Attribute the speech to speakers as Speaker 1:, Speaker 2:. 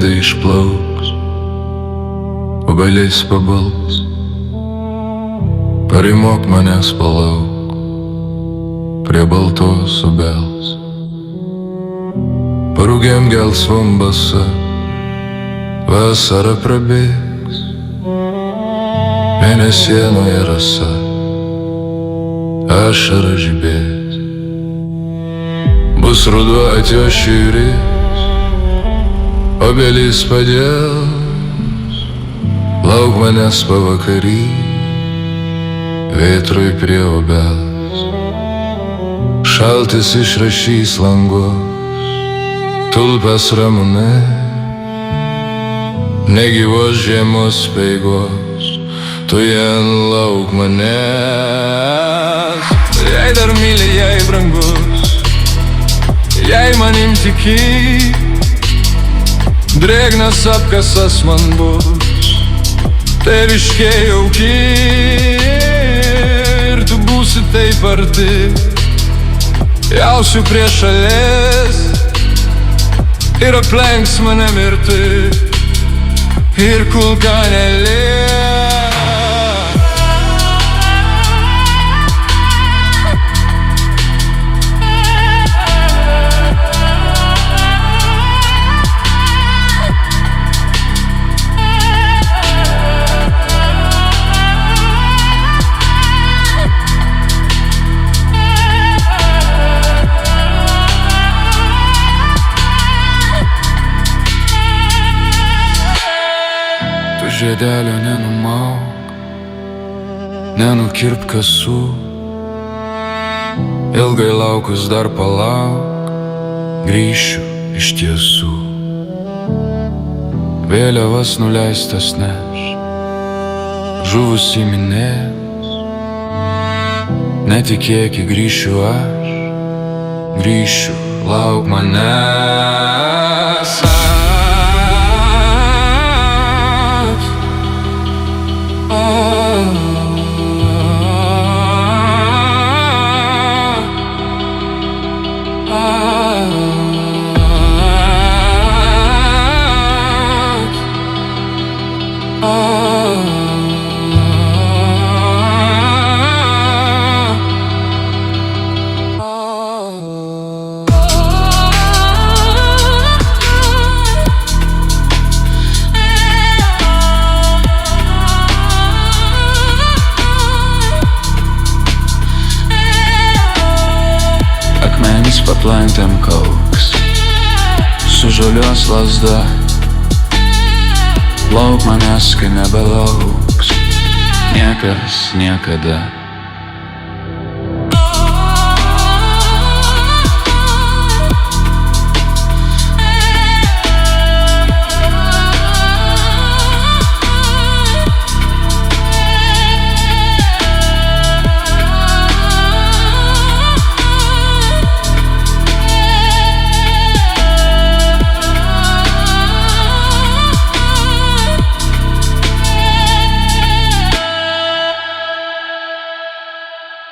Speaker 1: greitai išplauks, obeliais pabals, parimok manęs palauk prie baltos obels. Parūgėm gelsvom basa, vasara prabėgs, mėnesienoje rasa, ašara žibės. Bus ruduo atėjo šiaurės, obelys padėls, lauk manęs pavakary, vėtrui prie obels. Šaltis išrašys langos, tulpes ramunai, negyvos žiemos speigos, tu jen lauk manęs. Jei dar myli, jei brangus, jei manim tiki, drėgnas apkasas man bus, tėviškė jauki, ir tu būsi taip arti, jausiu prie šalies, ir aplenks mane mirti, ir kulka nelieka. Žiedelio nenumauk, nenukirp kasų, ilgai laukus dar palauk, grįšiu iš tiesų. Vėliavas nuleistas neš, žuvusi minės, netikėki grįšiu aš, grįšiu, lauk manęs. Paplantėm kauks, sužaliuos lazda, lauk manęs, kai nebelauks niekas niekada.